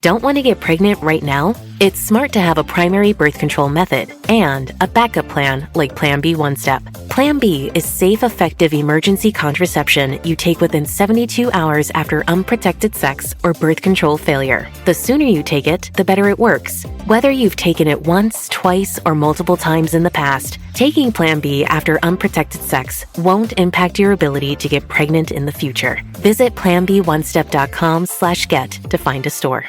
Don't want to get pregnant right now? It's smart to have a primary birth control method and a backup plan like Plan B One Step. Plan B is safe, effective emergency contraception you take within 72 hours after unprotected sex or birth control failure. The sooner you take it, the better it works. Whether you've taken it once, twice, or multiple times in the past, taking Plan B after unprotected sex won't impact your ability to get pregnant in the future. Visit planb1step.com/get to find a store.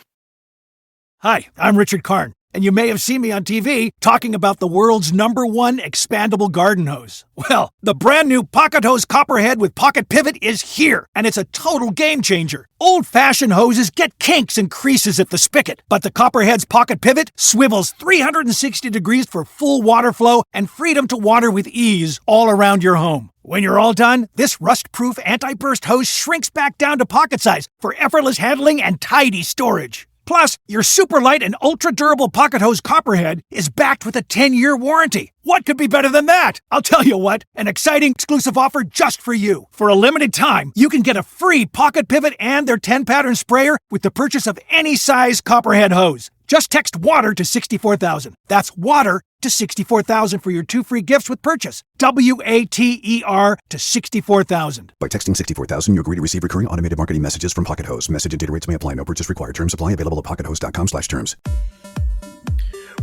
Hi, I'm Richard Karn, and you may have seen me on TV talking about the world's #1 expandable garden hose. Well, the brand new Pocket Hose Copperhead with Pocket Pivot is here, and it's a total game changer. Old-fashioned hoses get kinks and creases at the spigot, but the Copperhead's Pocket Pivot swivels 360 degrees for full water flow and freedom to water with ease all around your home. When you're all done, this rust-proof anti-burst hose shrinks back down to pocket size for effortless handling and tidy storage. Plus, your super light and ultra-durable Pocket Hose Copperhead is backed with a 10-year warranty. What could be better than that? I'll tell you what, an exciting exclusive offer just for you. For a limited time, you can get a free Pocket Pivot and their 10-pattern sprayer with the purchase of any size Copperhead hose. Just text WATER to 64,000. That's WATER to 64,000 for your 2 free gifts with purchase. WATER to 64,000. By texting 64,000, you agree to receive recurring automated marketing messages from Pocket Hose. Message and data rates may apply. No purchase required. Terms apply. Available at pockethose.com/terms.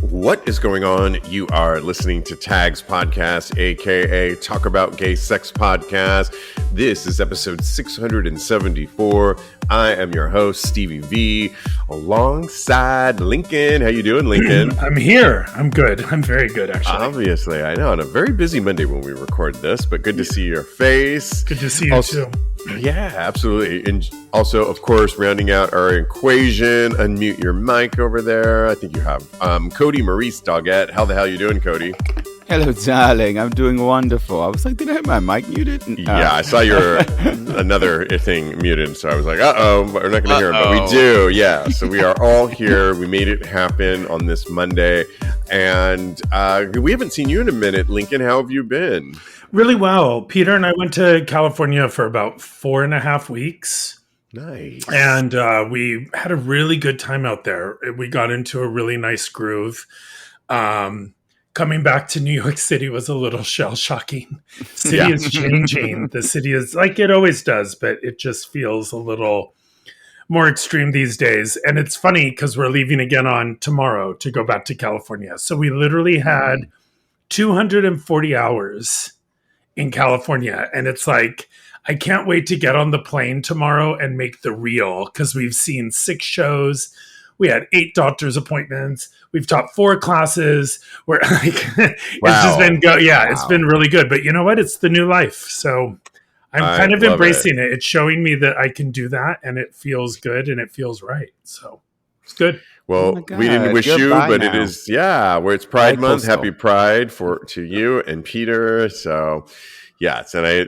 What is going on? You are listening to Tags Podcast, aka Talk About Gay Sex Podcast. This is episode 674. I am your host, Stevie V, alongside Lincoln. How you doing, Lincoln? I'm here. I'm good. I'm very good, actually. Obviously, I know. On a very busy Monday when we record this, but good to see your face. Good to see you, too. Yeah, absolutely. And also, of course, rounding out our equation, unmute your mic over there. I think you have Cody Maurice Doggett. How the hell you doing, Cody? Hello, darling. I'm doing wonderful. I was like, did I have my mic muted? Yeah, I saw your another thing muted, so I was like, we're not going to hear it, but we do. Yeah, so we are all here. We made it happen on this Monday, and we haven't seen you in a minute. Lincoln, how have you been? Really well. Peter and I went to California for about 4.5 weeks. Nice. And we had a really good time out there. We got into a really nice groove. Coming back to New York City was a little shell-shocking. City is changing. The city is like it always does, but it just feels a little more extreme these days. And it's funny because we're leaving again on tomorrow to go back to California. So we literally had 240 hours in California. And it's like, I can't wait to get on the plane tomorrow and make the reel because we've seen 6 shows. We had 8 doctor's appointments. We've taught 4 classes. We're like, it's just been it's been really good. But you know what? It's the new life. So I'm kind of embracing it. It's showing me that I can do that, and it feels good and it feels right. So it's good. Well, we didn't wish you, but now. It is, where it's Pride Month. Happy Pride to you and Peter. So, yes, and I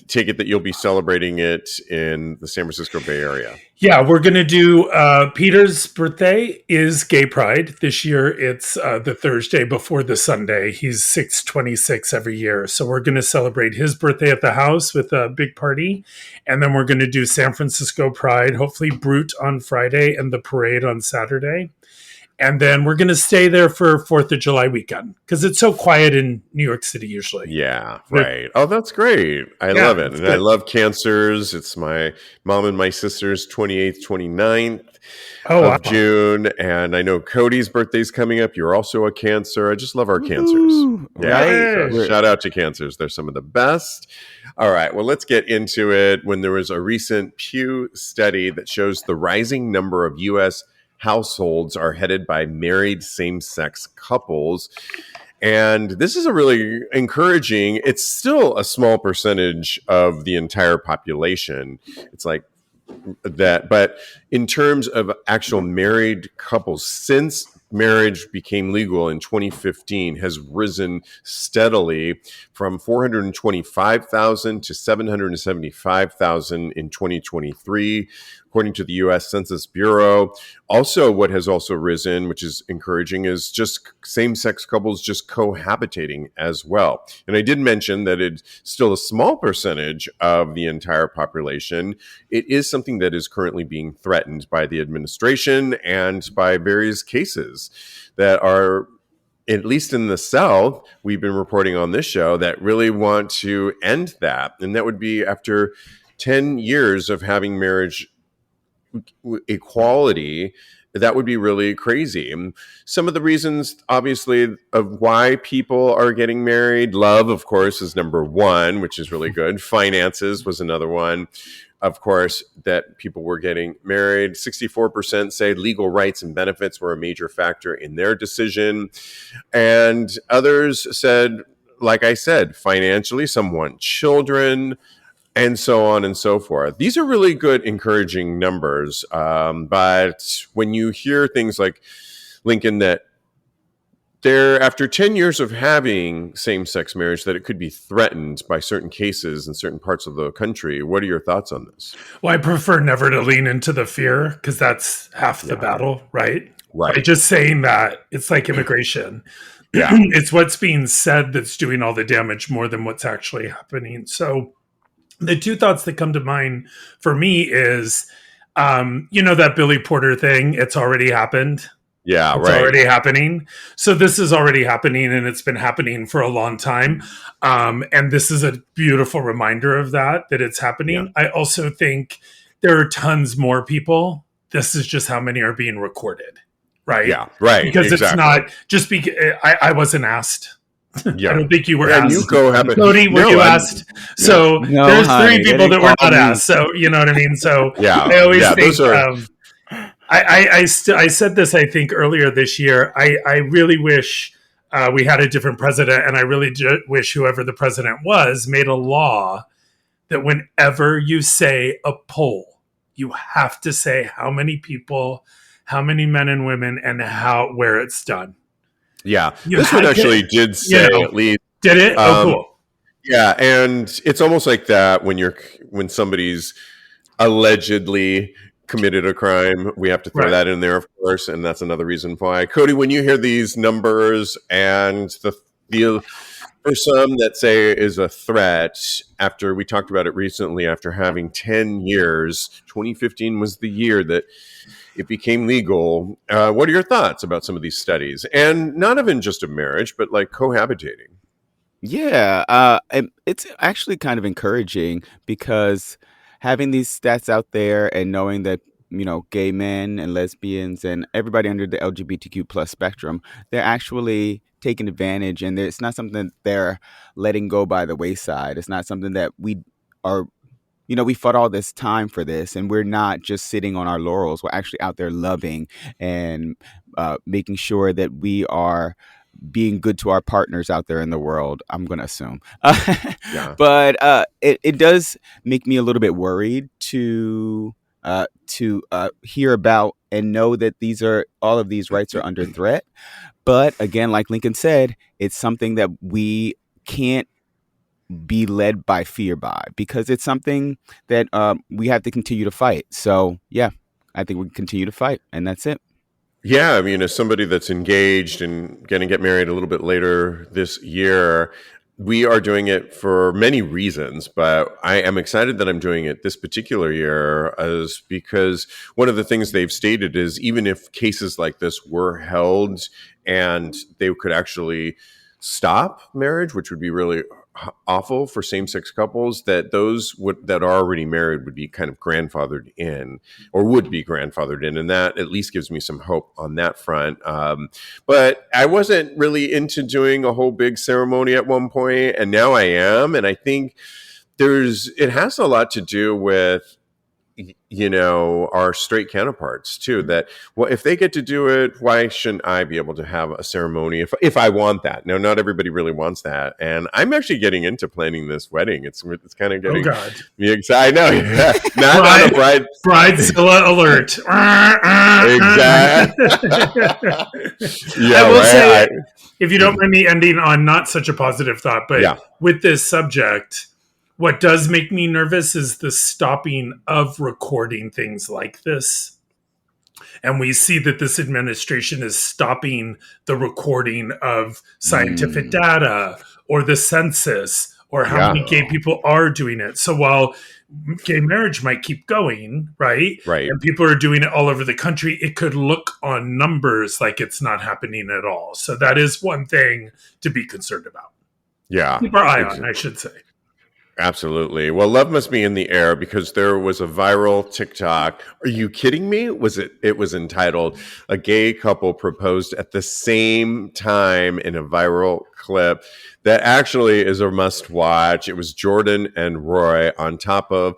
take it that you'll be celebrating it in the San Francisco Bay Area. Yeah, we're going to do Peter's birthday is Gay Pride. This year it's the Thursday before the Sunday. He's 6/26 every year. So we're going to celebrate his birthday at the house with a big party. And then we're going to do San Francisco Pride, hopefully Brute on Friday and the parade on Saturday. And then we're going to stay there for 4th of July weekend because it's so quiet in New York City usually. Yeah, right. Oh, that's great. I love it. And I love cancers. It's my mom and my sister's 28th, 29th of June. And I know Cody's birthday's coming up. You're also a Cancer. I just love our cancers. Yeah. So shout out to cancers. They're some of the best. All right. Well, let's get into it. When there was a recent Pew study that shows the rising number of U.S. households are headed by married same-sex couples. And this is a really encouraging, it's still a small percentage of the entire population. It's like that. But in terms of actual married couples, since marriage became legal in 2015, has risen steadily from 425,000 to 775,000 in 2023. According to the U.S. Census Bureau. Also, what has also risen, which is encouraging, is just same-sex couples just cohabitating as well. And I did mention that it's still a small percentage of the entire population. It is something that is currently being threatened. threatened by the administration and by various cases that are, at least in the South, we've been reporting on this show, that really want to end that. And that would be after 10 years of having marriage equality. That would be really crazy. And some of the reasons, obviously, of why people are getting married, love, of course, is number one, which is really good. Finances was another one, of course, that people were getting married. 64% say legal rights and benefits were a major factor in their decision. And others said, like I said, financially, some want children, and so on and so forth. These are really good, encouraging numbers. But when you hear things like, Lincoln, that after 10 years of having same-sex marriage, that it could be threatened by certain cases in certain parts of the country, what are your thoughts on this? Well, I prefer never to lean into the fear, because that's half the battle, right? Right. By just saying that, it's like immigration. Yeah. It's what's being said that's doing all the damage more than what's actually happening. So the two thoughts that come to mind for me is, that Billy Porter thing, it's already happened. Yeah, it's already happening. So this is already happening, and it's been happening for a long time. And this is a beautiful reminder of that it's happening. Yeah. I also think there are tons more people. This is just how many are being recorded. Right. Yeah. Right. Because it's not just because I wasn't asked. Yeah. I don't think you were asked. Cody, were you asked? So there's three people that were not asked. So you know what I mean? So I always think I said this, I think, earlier this year. I really wish we had a different president, and I really wish whoever the president was made a law that whenever you say a poll, you have to say how many people, how many men and women, and where it's done. Yeah, this one actually did say, at least. Did it? Cool. Yeah, and it's almost like that when somebody's allegedly committed a crime. We have to throw that in there, of course, and that's another reason why. Cody, when you hear these numbers and for some that say is a threat, after we talked about it recently, after having 10 years, 2015 was the year that it became legal. What are your thoughts about some of these studies? And not even just of marriage, but like cohabitating. Yeah, it's actually kind of encouraging, because having these stats out there and knowing that, gay men and lesbians and everybody under the LGBTQ plus spectrum, they're actually taking advantage, and it's not something that they're letting go by the wayside. It's not something that we are, we fought all this time for this, and we're not just sitting on our laurels. We're actually out there loving and making sure that we are being good to our partners out there in the world, I'm going to assume. But it does make me a little bit worried to hear about and know that all of these rights are under threat. But again, like Lincoln said, it's something that we can't be led by fear because it's something that we have to continue to fight. So, yeah, I think we can continue to fight, and that's it. Yeah, I mean, as somebody that's engaged and going to get married a little bit later this year, we are doing it for many reasons, but I am excited that I'm doing it this particular year because one of the things they've stated is even if cases like this were held and they could actually stop marriage, which would be really awful for same-sex couples, that those that are already married would be kind of grandfathered in, or would be grandfathered in, and that at least gives me some hope on that front. But I wasn't really into doing a whole big ceremony at one point, and now I am, and I think it has a lot to do with our straight counterparts too, that if they get to do it, why shouldn't I be able to have a ceremony if I want that? Now, not everybody really wants that, and I'm actually getting into planning this wedding. It's kind of getting me excited. I know, yeah. not a bridezilla alert. Exactly. I will say, if you don't mind me ending on not such a positive thought, but with this subject, what does make me nervous is the stopping of recording things like this. And we see that this administration is stopping the recording of scientific data or the census or how many gay people are doing it. So while gay marriage might keep going, right? Right. And people are doing it all over the country, it could look on numbers like it's not happening at all. So that is one thing to be concerned about. Yeah. Keep our eye on, I should say. Absolutely. Well, love must be in the air because there was a viral TikTok. Are you kidding me? It was entitled "A Gay Couple Proposed at the Same Time" in a viral clip that actually is a must watch. It was Jordan and Roy on top of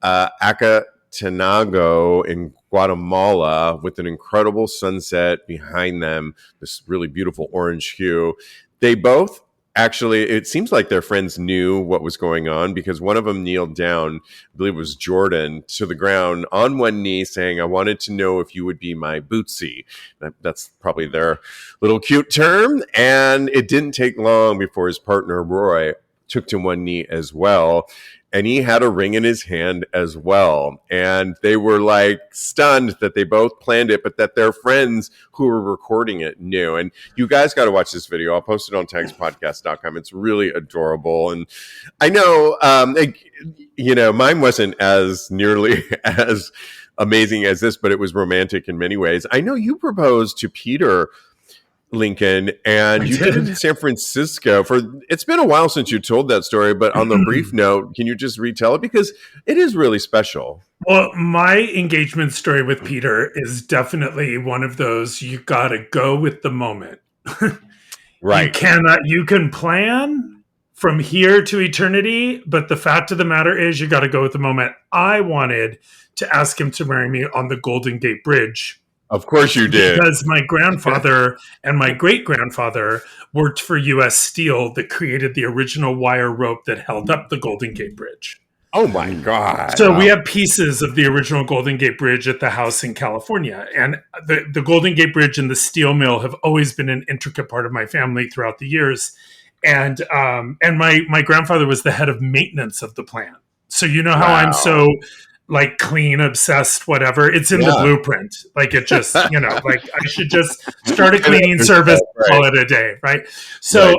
Acatenango in Guatemala with an incredible sunset behind them, this really beautiful orange hue. They both actually, it seems like their friends knew what was going on because one of them kneeled down, I believe it was Jordan, to the ground on one knee saying, "I wanted to know if you would be my bootsy." That's probably their little cute term. And it didn't take long before his partner, Roy, took to one knee as well. And he had a ring in his hand as well. And they were like stunned that they both planned it, but that their friends who were recording it knew. And you guys got to watch this video. I'll post it on tagspodcast.com. It's really adorable. And I know, mine wasn't as nearly as amazing as this, but it was romantic in many ways. I know you proposed to Peter Lincoln, and you did it in San Francisco. It's been a while since you told that story, but on the brief note, can you just retell it because it is really special? Well, my engagement story with Peter is definitely one of those you got to go with the moment. Right. You can plan from here to eternity, but the fact of the matter is you got to go with the moment. I wanted to ask him to marry me on the Golden Gate Bridge. Of course you did. Because my grandfather and my great-grandfather worked for U.S. Steel that created the original wire rope that held up the Golden Gate Bridge. Oh, my God. So we have pieces of the original Golden Gate Bridge at the house in California. And the Golden Gate Bridge and the steel mill have always been an intricate part of my family throughout the years. And my grandfather was the head of maintenance of the plant. So you know how I'm so like clean, obsessed, whatever. It's in the blueprint. Like it just, like I should just start a cleaning service, call it a day, right? So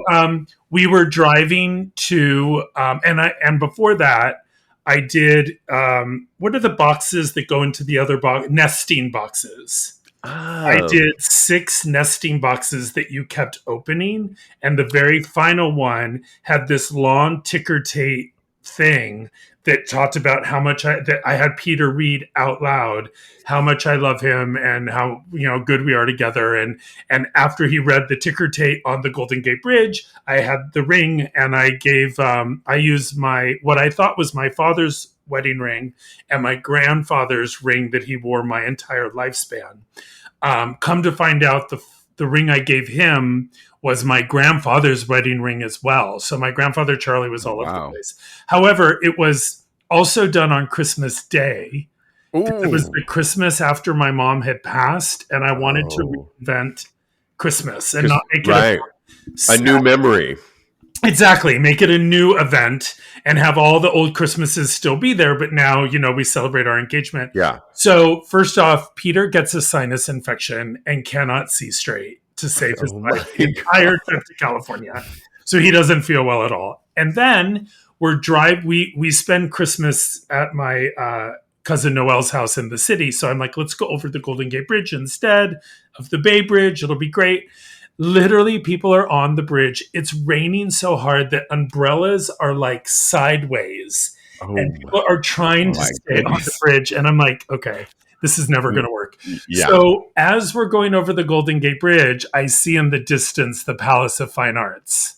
we were driving to, and before that, I did, what are the boxes that go into the other box? Nesting boxes. Oh. I did 6 nesting boxes that you kept opening. And the very final one had this long ticker tape thing that talked about how much I had Peter read out loud how much I love him and how good we are together. And after he read the ticker tape on the Golden Gate Bridge, I had the ring and I gave I used what I thought was my father's wedding ring and my grandfather's ring that he wore my entire lifespan. Come to find out, the ring I gave him was my grandfather's wedding ring as well. So my grandfather, Charlie, was all over the place. However, it was also done on Christmas Day. It was the Christmas after my mom had passed, and I wanted to reinvent Christmas and not make it a new memory. Exactly. Make it a new event and have all the old Christmases still be there. But now, we celebrate our engagement. Yeah. So first off, Peter gets a sinus infection and cannot see straight to save his life the entire trip to California. So he doesn't feel well at all. And then we spend Christmas at my cousin Noel's house in the city. So I'm like, let's go over the Golden Gate Bridge instead of the Bay Bridge. It'll be great. Literally, people are on the bridge. It's raining so hard that umbrellas are like sideways. And people are trying to stay on the bridge. And I'm like, okay, this is never going to work. Yeah. So as we're going over the Golden Gate Bridge, I see in the distance the Palace of Fine Arts,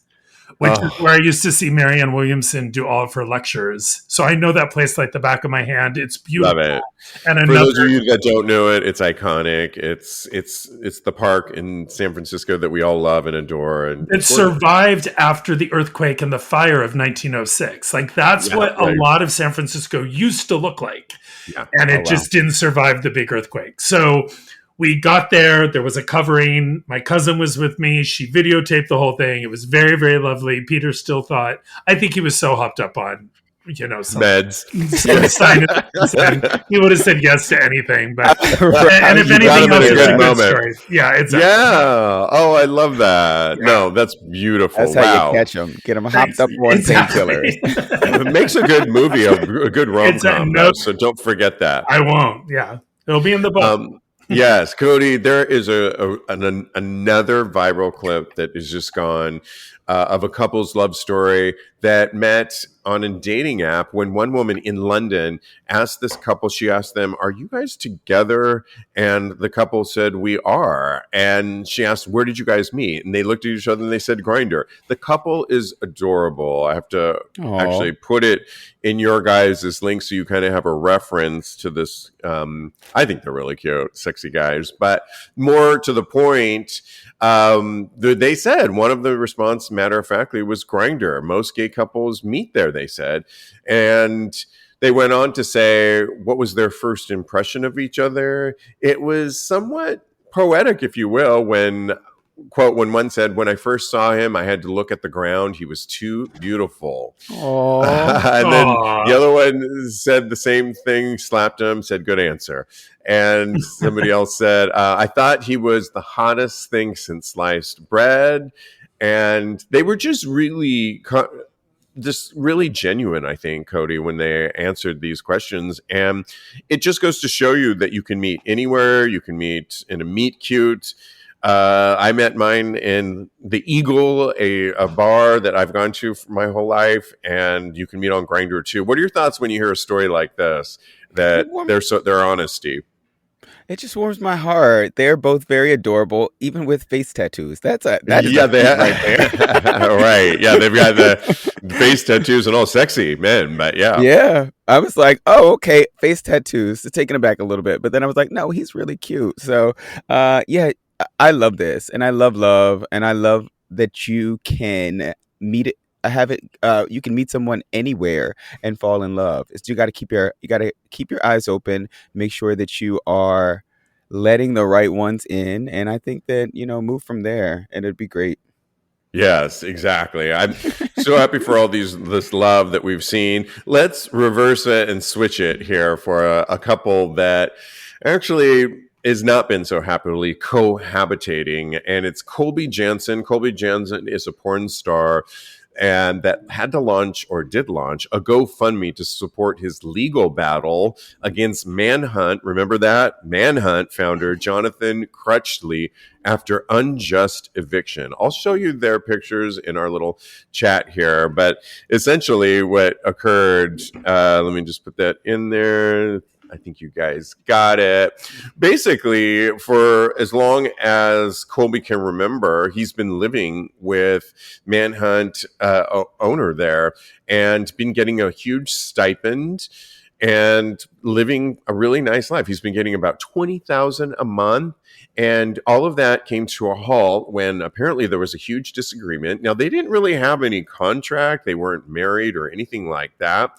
which is where I used to see Marianne Williamson do all of her lectures. So I know that place like the back of my hand. It's beautiful. Love it. And for those of you that don't know it, it's iconic. It's the park in San Francisco that we all love and adore. And it survived after the earthquake and the fire of 1906. Like that's what a lot of San Francisco used to look like. Yeah. And it just didn't survive the big earthquake. So we got there was a covering. My cousin was with me. She videotaped the whole thing. It was very, very lovely. Peter still I think he was so hopped up on some Meds. sign of consent. He would have said yes to anything. But Right. and if You got anything him in else, a it's good a good moment. story. Yeah, exactly. Yeah. Oh, I love that. Yeah. No, that's beautiful. That's how Wow. you catch them. Get them hopped up on painkillers. It makes a good movie, a good rom-com, though, so don't forget that. I won't. Yeah. It'll be in the book. Yes, Cody, there is another viral clip that is just gone of a couple's love story that met on a dating app when one woman in London asked this couple, she asked them, "Are you guys together?" And the couple said, "We are." And she asked, "Where did you guys meet?" And they looked at each other and they said, "Grindr." The couple is adorable. I have to actually put it in your guys' link so you kind of have a reference to this. I think they're really cute, sexy guys. But more to the point, they said one of the response, matter of factly, was Grindr. Most gay couples meet there, they said. And they went on to say, what was their first impression of each other? It was somewhat poetic, if you will, when, quote, when one said, "When I first saw him, I had to look at the ground. He was too beautiful." And then the other one said the same thing, slapped him, said, "Good answer." And somebody else said, "I thought he was the hottest thing since sliced bread." And they were just really genuine, I think, Cody, when they answered these questions. And it just goes to show you that you can meet anywhere. You can meet in a meet cute. I met mine in the Eagle, a bar that I've gone to for my whole life, and you can meet on Grindr too. What are your thoughts when you hear a story like this? That their honesty. It just warms my heart. They're both very adorable, even with face tattoos. That is right there. Right. Yeah, they've got the face tattoos and all sexy men, but yeah. Yeah. I was like, oh, okay, face tattoos. It's taken aback a little bit. But then I was like, no, he's really cute. So yeah, I love this. And I love, and I love that you can meet it. You can meet someone anywhere and fall in love. You got to keep your eyes open, make sure that you are letting the right ones in, and I think that move from there and it'd be great. Yes, exactly. I'm so happy for all this love that we've seen. Let's reverse it and switch it here for a couple that actually has not been so happily cohabitating, and it's Colby Jansen. Colby Jansen is a porn star and that did launch a GoFundMe to support his legal battle against Manhunt. Remember that? Manhunt founder Jonathan Crutchley after unjust eviction. I'll show you their pictures in our little chat here, but essentially what occurred, let me just put that in there. I think you guys got it. Basically, for as long as Colby can remember, he's been living with Manhunt owner there and been getting a huge stipend and living a really nice life. He's been getting about $20,000 a month. And all of that came to a halt when apparently there was a huge disagreement. Now, they didn't really have any contract. They weren't married or anything like that.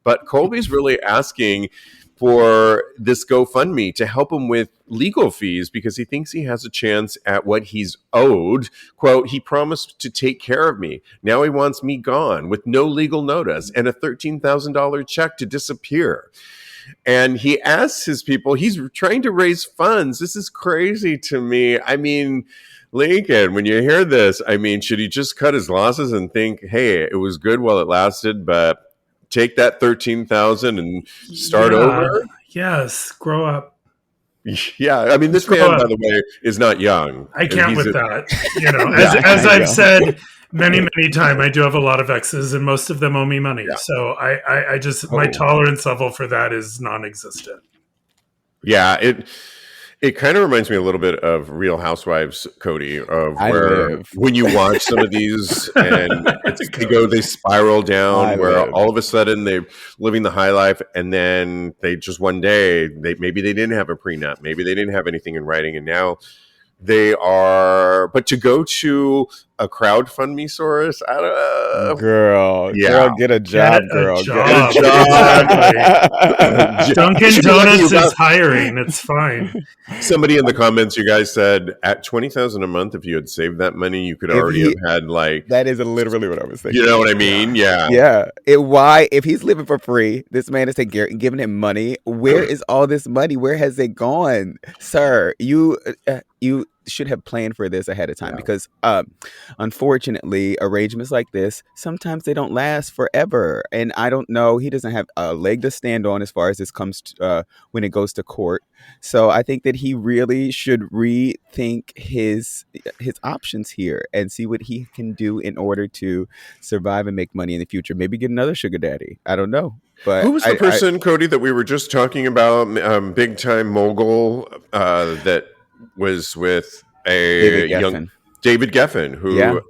But Colby's really asking for this GoFundMe to help him with legal fees because he thinks he has a chance at what he's owed. Quote, "He promised to take care of me. Now he wants me gone with no legal notice and a $13,000 check to disappear." And he asks his people, he's trying to raise funds. This is crazy to me. I mean, Lincoln, when you hear this, I mean, should he just cut his losses and think, hey, it was good while it lasted, but take that 13,000 and start over? Yes, grow up. Yeah, I mean, this man, by the way, is not young. I can't with that. As I've said many times, I do have a lot of exes, and most of them owe me money. Yeah. So I just my tolerance level for that is non-existent. Yeah, it kind of reminds me a little bit of Real Housewives, Cody, of when you watch some of these and they spiral down all of a sudden they're living the high life and then they just one day, maybe they didn't have a prenup, maybe they didn't have anything in writing and now they are, but to go to a crowdfunding source. I don't know. Girl, get a job, girl. Get a job. Exactly. Dunkin' Donuts is hiring. It's fine. Somebody in the comments, you guys said at $20,000 a month, if you had saved that money, you could already have had like. That is literally what I was thinking. You know what I mean? Yeah. Yeah. If he's living for free, this man is giving him money. Where is all this money? Where has it gone, sir? You should have planned for this ahead of time because unfortunately arrangements like this sometimes they don't last forever, and I don't know, he doesn't have a leg to stand on as far as this comes to, when it goes to court. So I think that he really should rethink his options here and see what he can do in order to survive and make money in the future. Maybe get another sugar daddy. I don't know. But who was the person, Cody, that we were just talking about, big time mogul that was with a young David Geffen, who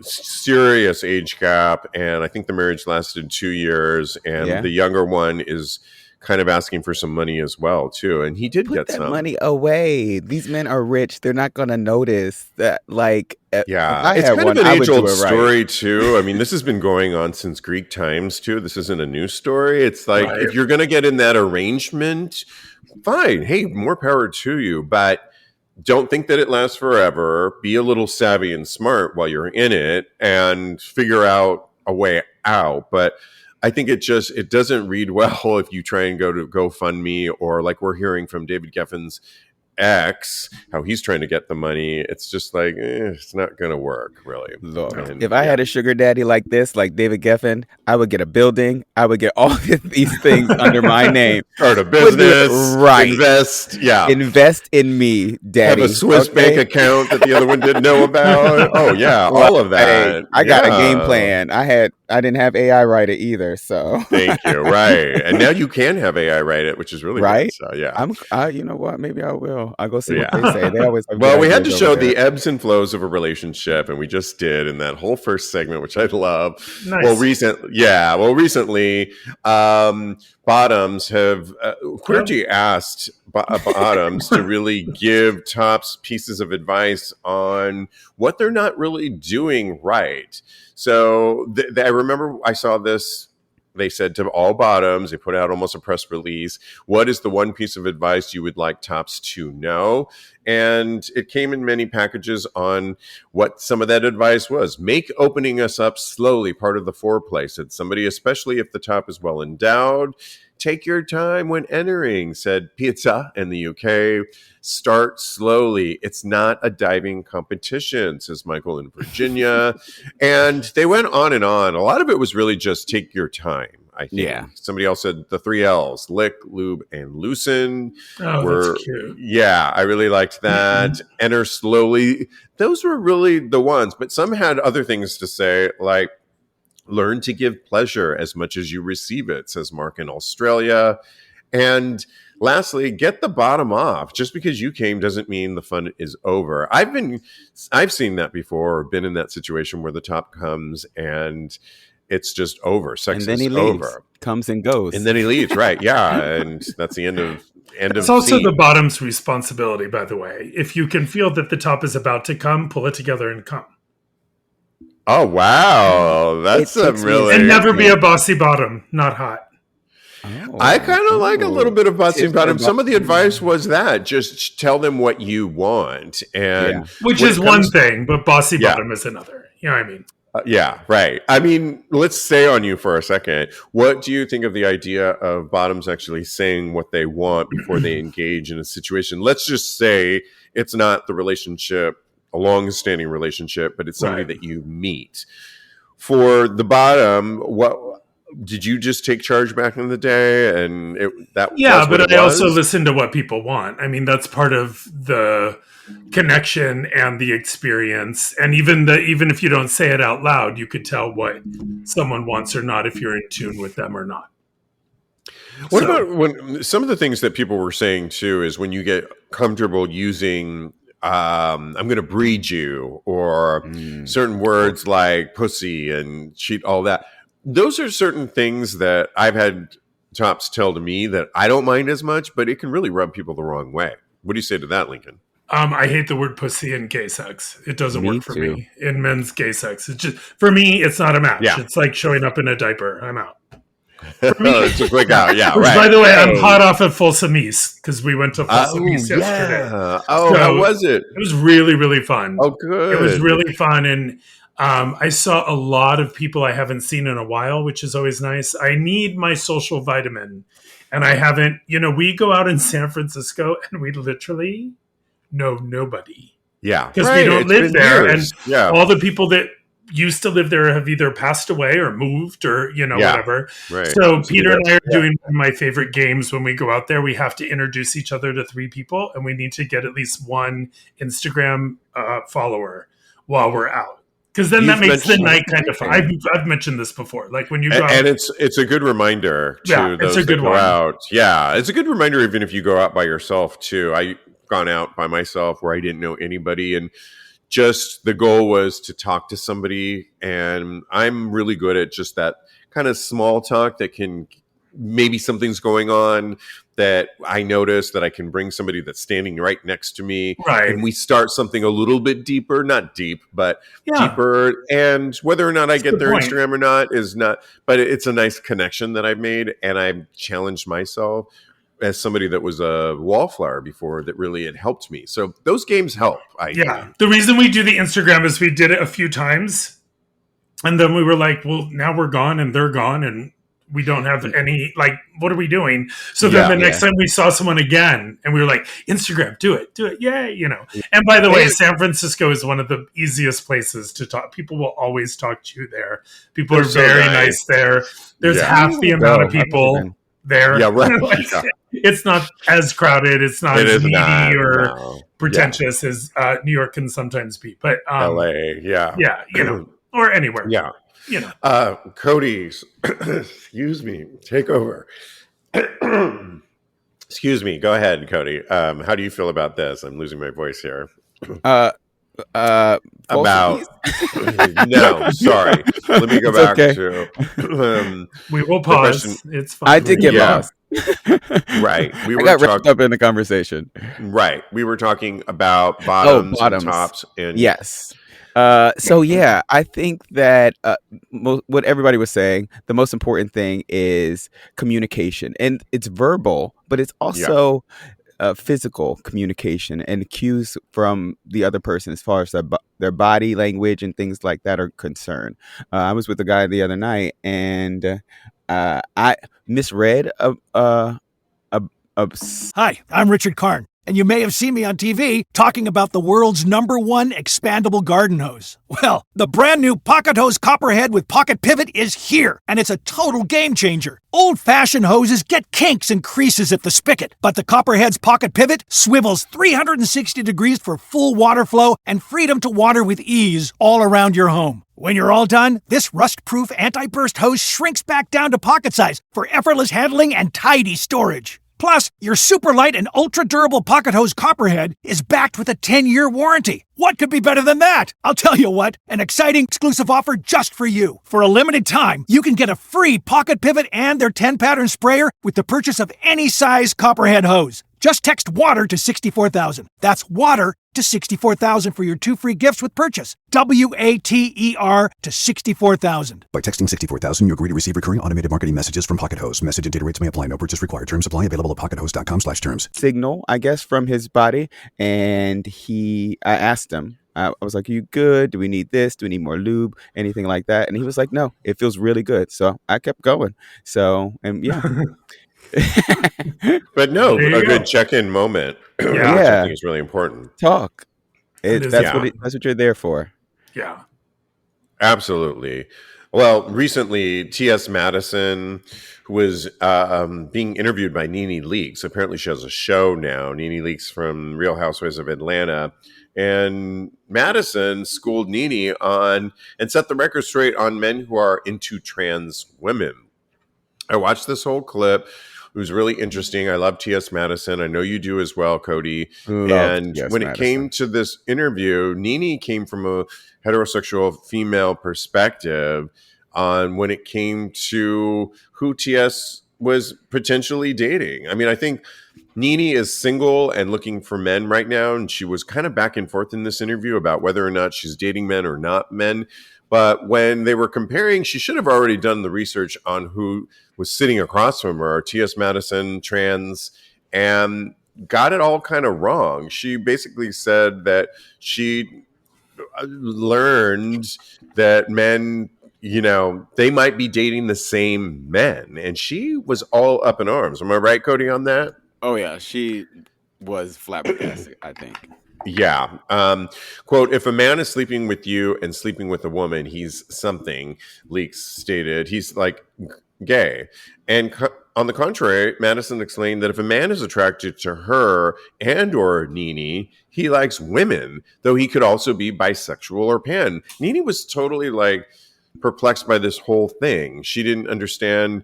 serious age gap, and I think the marriage lasted 2 years, and the younger one is kind of asking for some money as well too, and he did get some money away. These men are rich; they're not going to notice that. Like, it's kind of an age-old story too. I mean, this has been going on since Greek times too. This isn't a new story. It's like if you're going to get in that arrangement, fine. Hey, more power to you, but don't think that it lasts forever. Be a little savvy and smart while you're in it and figure out a way out. But I think it doesn't read well if you try and go to GoFundMe, or like we're hearing from David Geffen's ex, how he's trying to get the money. It's just like, it's not going to work, really. Look, if I had a sugar daddy like this, like David Geffen, I would get a building. I would get all these things under my name. Start a business. Right. Invest. Yeah. Invest in me, daddy. Have a Swiss bank account that the other one didn't know about. Oh, yeah. All of that. I got a game plan. I didn't have AI write it either, so. Thank you. Right. And now you can have AI write it, which is really right. Good, so, yeah. You know what? Maybe I will. I'll go see what they say. They always have we had to show the ebbs and flows of a relationship, and we just did in that whole first segment, which I love. Nice. Well, recently, Bottoms have Queerty asked Bottoms to really give tops pieces of advice on what they're not really doing right. So I remember I saw this. They said to all bottoms, they put out almost a press release, what is the one piece of advice you would like tops to know? And it came in many packages on what some of that advice was. Make opening us up slowly part of the foreplay, said somebody, especially if the top is well endowed. Take your time when entering, said Pizza in the UK. Start slowly. It's not a diving competition, says Michael in Virginia. And they went on and on. A lot of it was really just take your time, I think. Yeah. Somebody else said the 3 L's, lick, lube, and loosen. That's cute. Yeah, I really liked that. Enter slowly. Those were really the ones. But some had other things to say, like, learn to give pleasure as much as you receive it, says Mark in Australia. And lastly, get the bottom off. Just because you came doesn't mean the fun is over. I've seen that before, or been in that situation where the top comes and it's just over. Sex is over. Comes and goes. And then he leaves, right. Yeah. And that's the end of It's also the bottom's responsibility, by the way. If you can feel that the top is about to come, pull it together and come. Oh, wow. That's really... And never be a bossy bottom. Not hot. Oh, I kind of like a little bit of bossy bottom. Some of the advice was that. Just tell them what you want. And which is one thing, but bossy bottom is another. You know what I mean? Yeah, right. I mean, let's stay on you for a second. What do you think of the idea of bottoms actually saying what they want before they engage in a situation? Let's just say it's not the relationship, a long-standing relationship, but it's somebody that you meet. For the bottom, what did you just take charge back in the day? And but I also listen to what people want. I mean, that's part of the connection and the experience. And even if you don't say it out loud, you could tell what someone wants or not if you're in tune with them or not. What about when some of the things that people were saying too is when you get comfortable using I'm going to breed you, or certain words like pussy and cheat, all that. Those are certain things that I've had tops tell to me that I don't mind as much, but it can really rub people the wrong way. What do you say to that, Lincoln? I hate the word pussy in gay sex. It doesn't Me work for too. me in men's gay sex. It's just for me. It's not a match. Yeah. It's like showing up in a diaper. I'm out. For me, It's a quick out. Yeah, which, right. by the way, I'm Hey. hot off at Folsom East because we went to Folsom East yesterday. Yeah. So How was it? it was really, really fun. Oh, It was good. really fun. And I saw a lot of people I haven't seen in a while, which is always nice. I need my social vitamin. And I haven't, we go out in San Francisco and we literally know nobody. Yeah. Because we don't It's live been there. years. Yeah. And all the people that used to live there have either passed away or moved or, whatever. Right. So Peter and I are doing one of my favorite games when we go out there. We have to introduce each other to 3 people and we need to get at least one Instagram follower while we're out. Because then that makes the night kind of fun. I've mentioned this before. Like when you go out, and it's a good reminder to those that go out. Yeah, it's a good reminder even if you go out by yourself too. I've gone out by myself where I didn't know anybody, and just the goal was to talk to somebody. And I'm really good at just that kind of small talk that can maybe something's going on that I notice that I can bring somebody that's standing right next to me. Right. And we start something a little bit deeper, not deep, but deeper. And whether or not I get their Instagram or not is not, but it's a nice connection that I've made. And I've challenged myself as somebody that was a wallflower before that really had helped me. So those games help. The reason we do the Instagram is we did it a few times. And then we were like, well, now we're gone and they're gone. And we don't have any, like, what are we doing? So then the next time we saw someone again and we were like, Instagram, do it. Yay, And by the way, San Francisco is one of the easiest places to talk. People will always talk to you there. People are very nice there. There's half the amount of people there. Yeah, right. It's not as crowded. It's not as needy or pretentious as New York can sometimes be. But LA, or anywhere. Yeah. Cody's, excuse me, take over. Excuse me. Go ahead, Cody. How do you feel about this? I'm losing my voice here. About no, sorry. Let me go back to. We will pause. It's fine. I did get lost. Right. I got wrapped up in the conversation. Right. We were talking about bottoms. And tops. And yes. So yeah, I think that what everybody was saying, the most important thing is communication, and it's verbal, but it's also physical communication and cues from the other person as far as their body language and things like that are concerned. I was with a guy the other night, and I misread Hi, I'm Richard Karn. And you may have seen me on TV talking about the world's #1 expandable garden hose. Well, the brand new Pocket Hose Copperhead with Pocket Pivot is here, and it's a total game changer. Old-fashioned hoses get kinks and creases at the spigot, but the Copperhead's Pocket Pivot swivels 360 degrees for full water flow and freedom to water with ease all around your home. When you're all done, this rust-proof anti-burst hose shrinks back down to pocket size for effortless handling and tidy storage. Plus, your super light and ultra-durable Pocket Hose Copperhead is backed with a 10-year warranty. What could be better than that? I'll tell you what, an exciting exclusive offer just for you. For a limited time, you can get a free Pocket Pivot and their 10-pattern sprayer with the purchase of any size Copperhead hose. Just text WATER to 64,000. That's WATER to 64,000 for your 2 free gifts with purchase. WATER to 64,000. By texting 64,000, you agree to receive recurring automated marketing messages from Pocket Hose. Message and data rates may apply. No purchase required. Terms apply. Available at pockethose.com/terms. Signal, I guess, from his body. And I asked him, I was like, are you good? Do we need this? Do we need more lube? Anything like that? And he was like, no, it feels really good. So I kept going. So, and yeah. But no, a good check-in moment. Which I think is really important. Talk. That's what you're there for. Yeah. Absolutely. Well, recently, T.S. Madison, who was being interviewed by NeNe Leakes. Apparently, she has a show now, NeNe Leakes from Real Housewives of Atlanta. And Madison schooled NeNe on and set the record straight on men who are into trans women. I watched this whole clip. It was really interesting. I love T.S. Madison. I know you do as well, Cody. And when it came to this interview, NeNe came from a heterosexual female perspective on when it came to who T.S. was potentially dating. I mean, I think NeNe is single and looking for men right now, and she was kind of back and forth in this interview about whether or not she's dating men or not men. But when they were comparing, she should have already done the research on who was sitting across from her, T.S. Madison, trans, and got it all kind of wrong. She basically said that she learned that men, they might be dating the same men. And she was all up in arms. Am I right, Cody, on that? Oh, yeah. She was flabbergasted, I think. Yeah. Quote, if a man is sleeping with you and sleeping with a woman, he's something, Leakes stated. He's like gay. And on the contrary, Madison explained that if a man is attracted to her and or NeNe, he likes women, though he could also be bisexual or pan. NeNe was totally like perplexed by this whole thing. She didn't understand.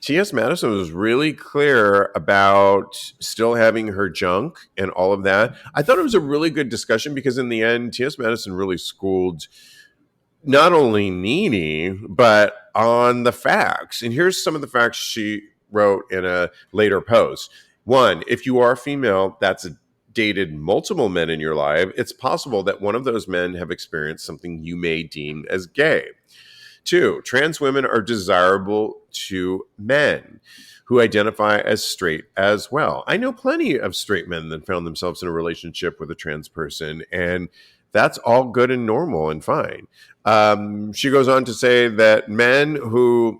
T.S. Madison was really clear about still having her junk and all of that. I thought it was a really good discussion because in the end, T.S. Madison really schooled not only NeNe, but on the facts. And here's some of the facts she wrote in a later post. 1, if you are female that's dated multiple men in your life, it's possible that one of those men have experienced something you may deem as gay. 2, trans women are desirable to men who identify as straight as well. I know plenty of straight men that found themselves in a relationship with a trans person, and that's all good and normal and fine. She goes on to say that number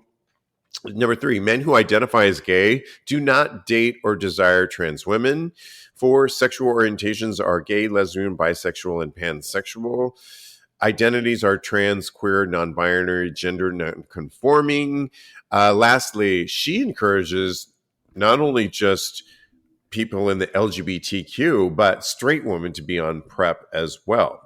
3, men who identify as gay do not date or desire trans women. 4, sexual orientations are gay, lesbian, bisexual, and pansexual. Identities are trans, queer, non-binary, gender non-conforming. Lastly, she encourages not only just people in the LGBTQ, but straight women to be on PrEP as well.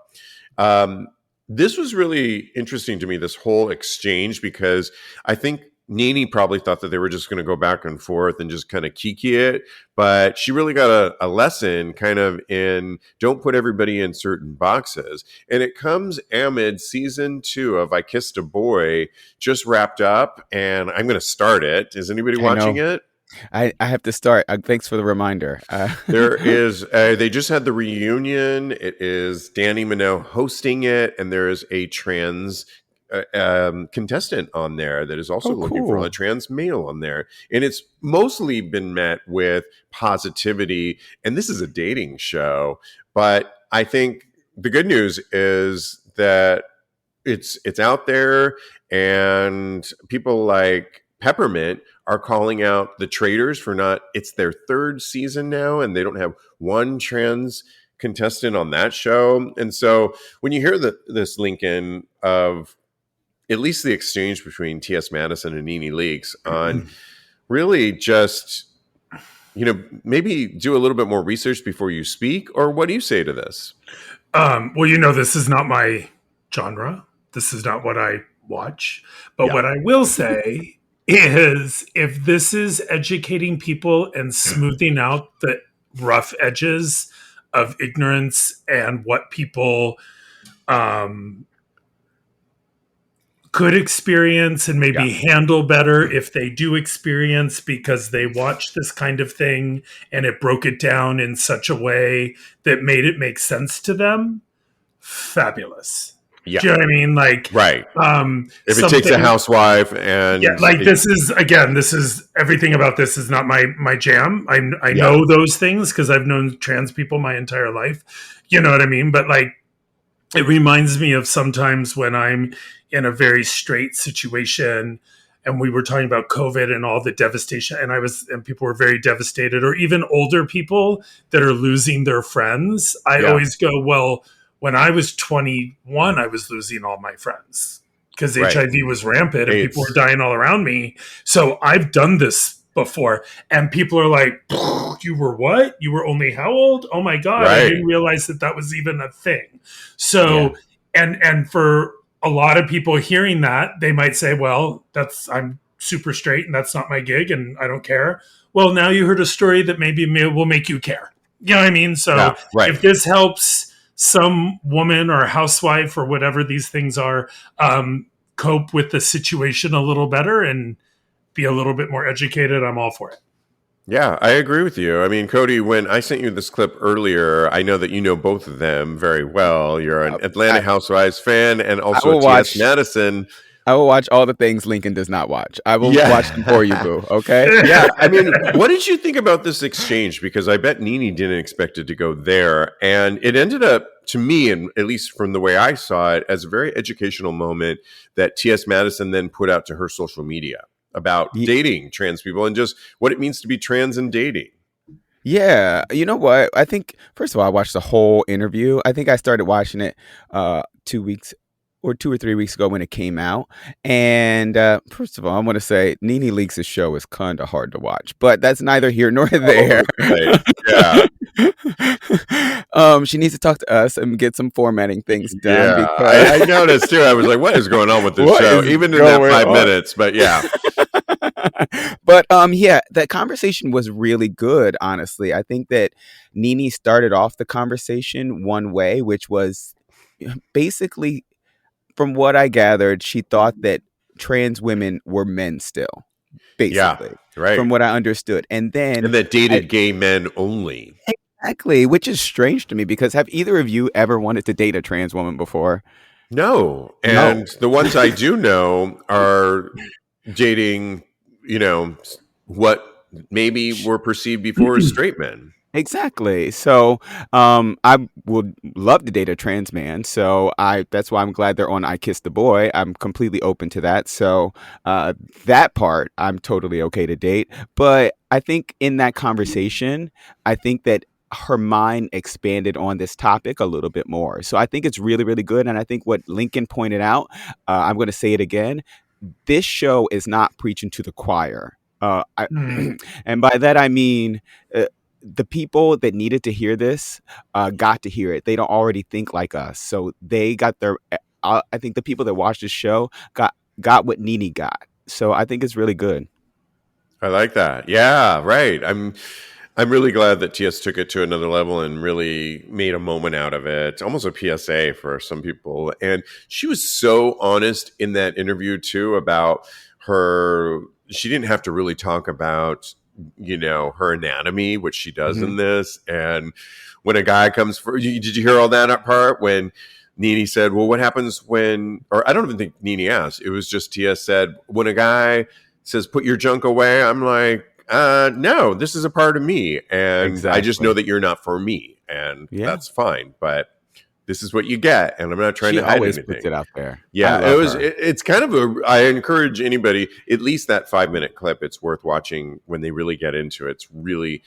This was really interesting to me, this whole exchange, because I think NeNe probably thought that they were just going to go back and forth and just kind of kiki it. But she really got a lesson kind of in don't put everybody in certain boxes. And it comes amid season 2 of I Kissed a Boy just wrapped up, and I'm going to start it. Is anybody watching it? I have to start. Thanks for the reminder. There is, they just had the reunion. It is Danny Minogue hosting it, and there is a trans contestant on there that is also looking for a trans male on there. And it's mostly been met with positivity. And this is a dating show. But I think the good news is that it's out there, and people like Peppermint are calling out the traitors for not, it's their 3rd season now, and they don't have one trans contestant on that show. And so when you hear this Lincoln of at least the exchange between T.S. Madison and NeNe Leakes on really just, maybe do a little bit more research before you speak, or what do you say to this? Well, this is not my genre. This is not what I watch. But what I will say is if this is educating people and smoothing out the rough edges of ignorance and what people could experience and maybe handle better if they do experience because they watched this kind of thing and it broke it down in such a way that made it make sense to them. Fabulous. Yeah. Do you know what I mean? Like, right. If it takes a housewife and this is everything about this is not my jam. I know those things because I've known trans people my entire life. You know what I mean? But like, it reminds me of sometimes when I'm in a very straight situation and we were talking about COVID and all the devastation and people were very devastated, or even older people that are losing their friends. I always go, well, when I was 21, I was losing all my friends because HIV was rampant and people were dying all around me. So I've done this before. And people are like, you were what? You were only how old? Oh my God. I didn't realize that was even a thing. So, and for a lot of people hearing that, they might say, well, I'm super straight and that's not my gig and I don't care. Well, now you heard a story that maybe will make you care. You know what I mean? So if this helps some woman or housewife or whatever these things are, cope with the situation a little better and be a little bit more educated, I'm all for it. Yeah, I agree with you. I mean, Cody, when I sent you this clip earlier, I know that you know both of them very well. You're an Atlanta Housewives fan and also a T.S. Madison. I will watch all the things Lincoln does not watch. I will Yeah. watch them for you, boo. Okay? Yeah. I mean, what did you think about this exchange? Because I bet NeNe didn't expect it to go there. And it ended up, to me, and at least from the way I saw it, as a very educational moment that T.S. Madison then put out to her social media about dating trans people and just what it means to be trans and dating. Yeah. You know what? I think, first of all, I watched the whole interview. I think I started watching it 2 weeks or 2 or 3 weeks ago when it came out. And first of all, I want to say NeNe Leakes' show is kind of hard to watch, but that's neither here nor there. Right. Yeah. She needs to talk to us and get some formatting things done. Yeah, because I noticed too. I was like, what is going on with this show? Even in that 5 minutes, but yeah. But yeah, that conversation was really good, honestly. I think that NeNe started off the conversation one way, which was basically, from what I gathered, she thought that trans women were men still, basically. Yeah, right. From what I understood. And that dated gay men only. Exactly, which is strange to me because have either of you ever wanted to date a trans woman before? No. And the ones I do know are dating, what maybe were perceived before as straight men. Exactly. So I would love to date a trans man. So that's why I'm glad they're on I Kissed the Boy. I'm completely open to that. So that part I'm totally okay to date. But I think in that conversation, I think that her mind expanded on this topic a little bit more. So I think it's really, really good. And I think what Lincoln pointed out, I'm going to say it again. This show is not preaching to the choir. And by that, I mean, the people that needed to hear this got to hear it. They don't already think like us. So they got their, I think the people that watched this show got what NeNe got. So I think it's really good. I like that. Yeah, right. I'm really glad that TS took it to another level and really made a moment out of it. Almost a PSA for some people. And she was so honest in that interview too about she didn't have to really talk about her anatomy, which she does in this. And when a guy comes for, did you hear all that part when NeNe said, well, what happens when, or I don't even think NeNe asked, it was just TS said, when a guy says, put your junk away, I'm like, no, this is a part of me. And exactly. I just know that you're not for me. And that's fine. But this is what you get. And I'm not trying to hide anything. She always puts it out there. Yeah, it's kind of I encourage anybody, at least that 5-minute clip, it's worth watching when they really get into it. It's really,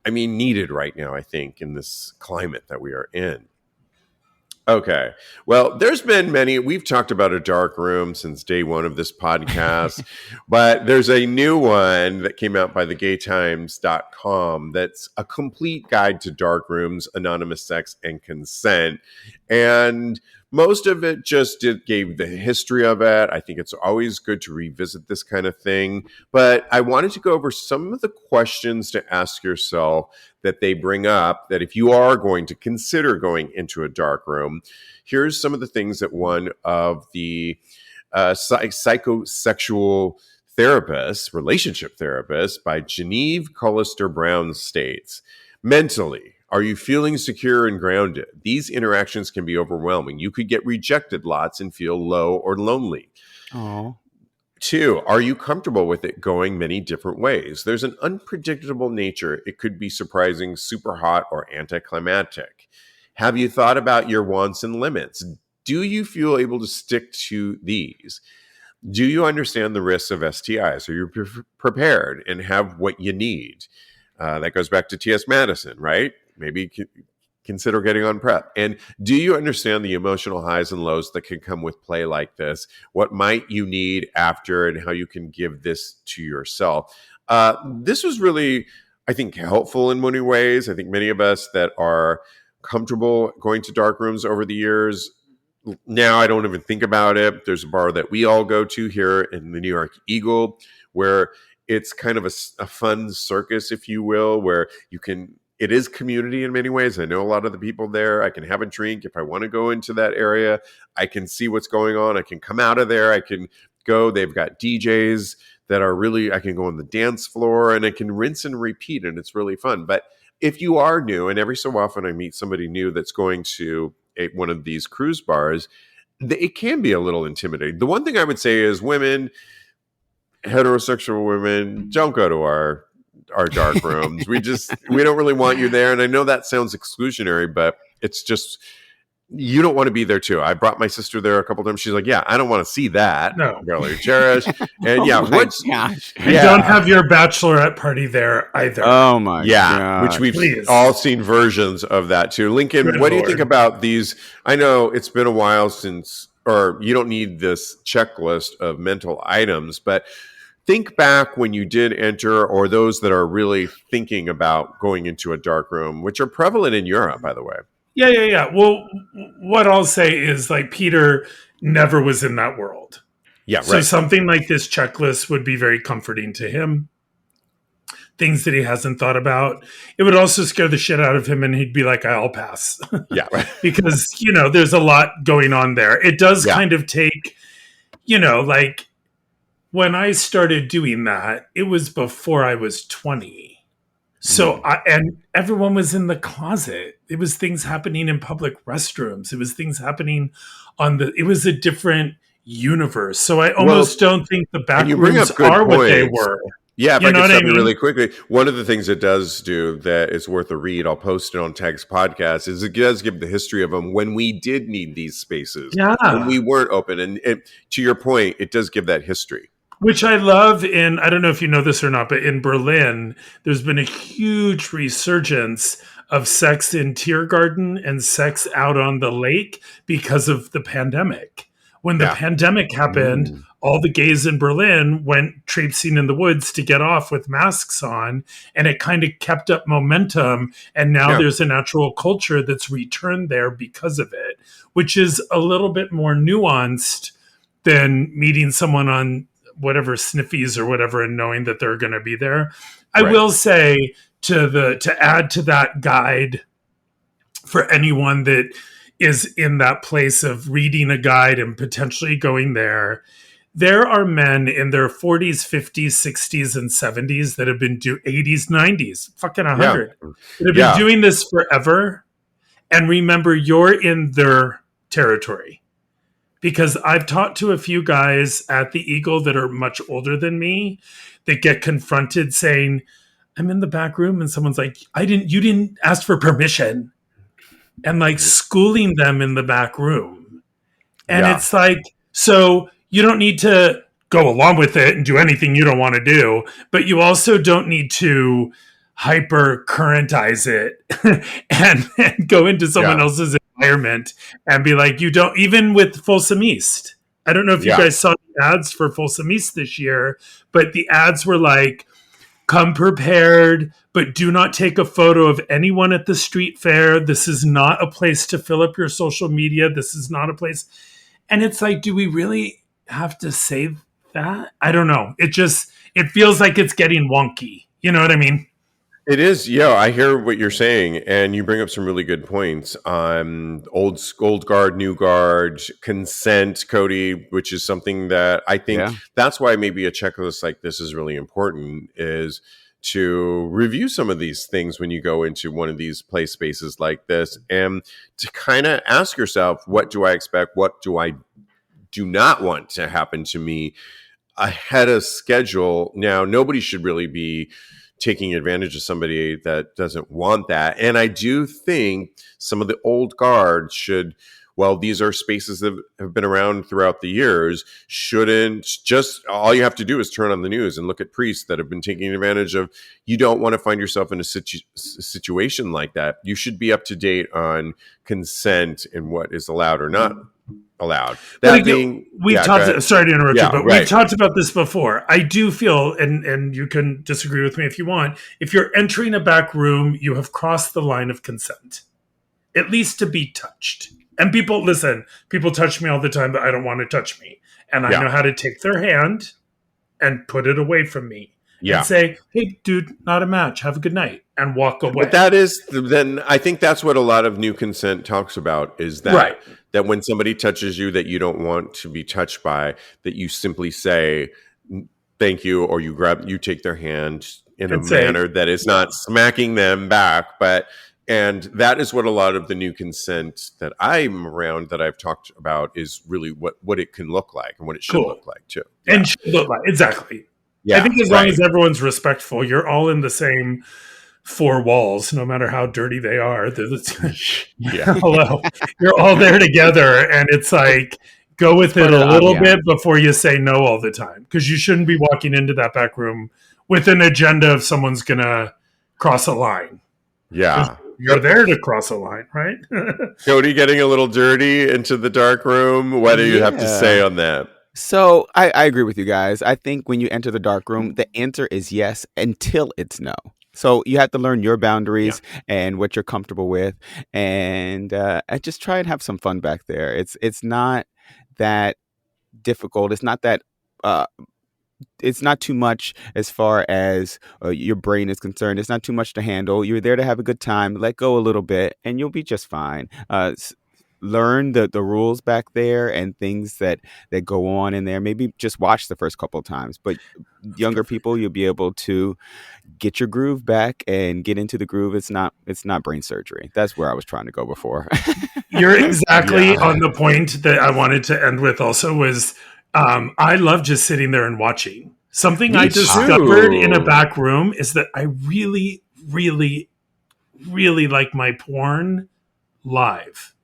needed right now, I think, in this climate that we are in. Okay. Well, there's been we've talked about a dark room since day one of this podcast, but there's a new one that came out by thegaytimes.com that's a complete guide to dark rooms, anonymous sex, and consent. And most of it just gave the history of it. I think it's always good to revisit this kind of thing. But I wanted to go over some of the questions to ask yourself that they bring up, that if you are going to consider going into a dark room, here's some of the things that one of the psychosexual therapists, relationship therapists, by Genevieve Collister Brown states. Mentally, are you feeling secure and grounded? These interactions can be overwhelming. You could get rejected lots and feel low or lonely. Aww. 2, are you comfortable with it going many different ways? There's an unpredictable nature. It could be surprising, super hot, or anticlimactic. Have you thought about your wants and limits? Do you feel able to stick to these? Do you understand the risks of STIs? Are you prepared and have what you need? That goes back to T.S. Madison, right? Maybe consider getting on PrEP. And do you understand the emotional highs and lows that can come with play like this? What might you need after and how you can give this to yourself? This was really, I think, helpful in many ways. I think many of us that are comfortable going to dark rooms over the years, now I don't even think about it. There's a bar that we all go to here in the New York Eagle where it's kind of a fun circus, if you will, where it is community in many ways. I know a lot of the people there. I can have a drink. If I want to go into that area, I can see what's going on. I can come out of there. I can go. They've got DJs that are really, I can go on the dance floor and I can rinse and repeat, and it's really fun. But if you are new, and every so often I meet somebody new that's going to one of these cruise bars, it can be a little intimidating. The one thing I would say is women, heterosexual women, don't go to our dark rooms. We don't really want you there. And I know that sounds exclusionary, but it's just, you don't want to be there too. I brought my sister there a couple times. She's like, yeah, I don't want to see that. No. Girly Cherish. And gosh. And don't have your bachelorette party there either. Oh my god. Which we've all seen versions of that too. Lincoln, what do you think about these? I know it's been a while since, or you don't need this checklist of mental items, but think back when you did enter, or those that are really thinking about going into a dark room, which are prevalent in Europe, by the way. Yeah. Well, what I'll say is, like, Peter never was in that world. Yeah, so something like this checklist would be very comforting to him. Things that he hasn't thought about. It would also scare the shit out of him, and he'd be like, I'll pass. Yeah. Because, there's a lot going on there. It does kind of take, like, when I started doing that, it was before I was 20. So, and everyone was in the closet. It was things happening in public restrooms. It was things happening it was a different universe. So I almost don't think the back rooms are what they were. Yeah, if I can stop you really quickly, one of the things it does do that is worth a read, I'll post it on Tag's podcast, is it does give the history of them when we did need these spaces, when we weren't open. And to your point, it does give that history. Which I love I don't know if you know this or not, but in Berlin, there's been a huge resurgence of sex in Tiergarten and sex out on the lake because of the pandemic. When the pandemic happened, all the gays in Berlin went traipsing in the woods to get off with masks on, and it kind of kept up momentum. And now there's a natural culture that's returned there because of it, which is a little bit more nuanced than meeting someone on whatever sniffies or whatever and knowing that they're going to be there. I will say to add to that guide for anyone that is in that place of reading a guide and potentially going there, there are men in their 40s, 50s, 60s, and 70s that have been 80s, 90s, fucking 100, that have been doing this forever. And remember, you're in their territory. Because I've talked to a few guys at the Eagle that are much older than me that get confronted saying, I'm in the back room, and someone's like, you didn't ask for permission, and like schooling them in the back room. And it's like, so you don't need to go along with it and do anything you don't want to do, but you also don't need to hyper currentize it and go into someone else's environment and be like, you don't, even with Folsom East. I don't know if you guys saw the ads for Folsom East this year, but the ads were like, come prepared, but do not take a photo of anyone at the street fair. This is not a place to fill up your social media. This is not a place. And it's like, do we really have to say that? I don't know. It feels like it's getting wonky. You know what I mean? It is. Yeah, I hear what you're saying. And you bring up some really good points on old guard, new guard, consent, Cody, which is something that I think that's why maybe a checklist like this is really important, is to review some of these things when you go into one of these play spaces like this, and to kind of ask yourself, what do I expect? What do I do not want to happen to me ahead of schedule? Now, nobody should really be taking advantage of somebody that doesn't want that. And I do think some of the old guard should, well, these are spaces that have been around throughout the years, shouldn't just, all you have to do is turn on the news and look at priests that have been taking advantage of. You don't want to find yourself in a situation like that. You should be up to date on consent and what is allowed or not allowed. That being, we've talked. Sorry to interrupt you, but we've talked about this before. I do feel, and you can disagree with me if you want, if you're entering a back room, you have crossed the line of consent, at least to be touched. And people touch me all the time, but I don't want to touch me, and I know how to take their hand and put it away from me. And say, hey, dude, not a match. Have a good night. And walk away. But that is, then I think that's what a lot of new consent talks about, is that, that when somebody touches you that you don't want to be touched by, that you simply say, thank you, or you take their hand in a And say, manner that is not smacking them back, and that is what a lot of the new consent that I'm around that I've talked about is really what it can look like and what it should look like too. Yeah. And should look like, exactly. Yeah, I think as long as everyone's respectful, you're all in the same four walls, no matter how dirty they are. Hello, you're all there together, and it's like go with it a little bit before you say no all the time, because you shouldn't be walking into that back room with an agenda of someone's gonna cross a line. Yeah, you're there to cross a line, right? Cody, getting a little dirty into the dark room. What do you have to say on that? So I agree with you guys. I think when you enter the dark room, the answer is yes until it's no. So you have to learn your boundaries and what you're comfortable with, and just try and have some fun back there. It's not that difficult. It's not that. It's not too much as far as your brain is concerned. It's not too much to handle. You're there to have a good time. Let go a little bit, and you'll be just fine. Learn the rules back there and things that go on in there. Maybe just watch the first couple of times. But younger people, you'll be able to get your groove back and get into the groove. It's not brain surgery. That's where I was trying to go before. You're exactly on the point that I wanted to end with also was I love just sitting there and watching. Something I discovered in a back room is that I really, really, really like my porn live.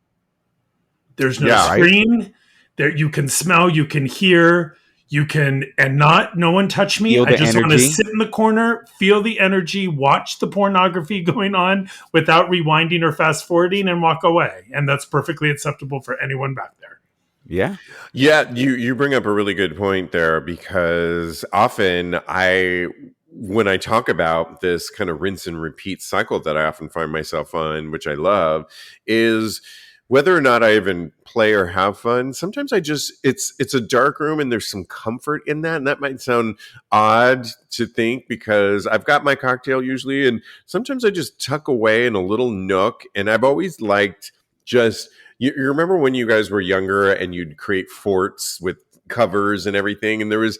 There's no screen. There you can smell, you can hear, no one touch me. I just want to sit in the corner, feel the energy, watch the pornography going on without rewinding or fast forwarding, and walk away. And that's perfectly acceptable for anyone back there. Yeah. Yeah, you bring up a really good point there, because often when I talk about this kind of rinse and repeat cycle that I often find myself on, which I love, is whether or not I even play or have fun, sometimes it's a dark room and there's some comfort in that. And that might sound odd to think, because I've got my cocktail usually, and sometimes I just tuck away in a little nook. And I've always liked you remember when you guys were younger and you'd create forts with covers and everything, and there was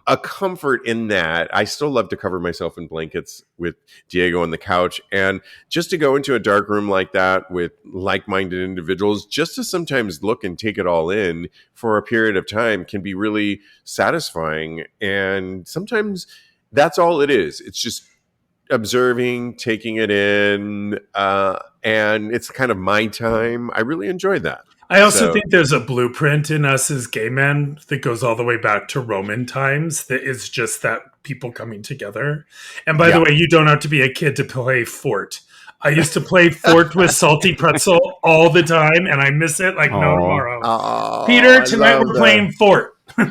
a comfort in that. I still love to cover myself in blankets with Diego on the couch, and just to go into a dark room like that with like-minded individuals, just to sometimes look and take it all in for a period of time, can be really satisfying. And sometimes that's all it is. It's just observing, taking it in, and it's kind of my time. I really enjoy that. I also think there's a blueprint in us as gay men that goes all the way back to Roman times that is just that people coming together. And by the way, you don't have to be a kid to play Fort. I used to play Fort with Salty Pretzel all the time, and I miss it like no tomorrow. Peter, tonight we're playing Fort. Play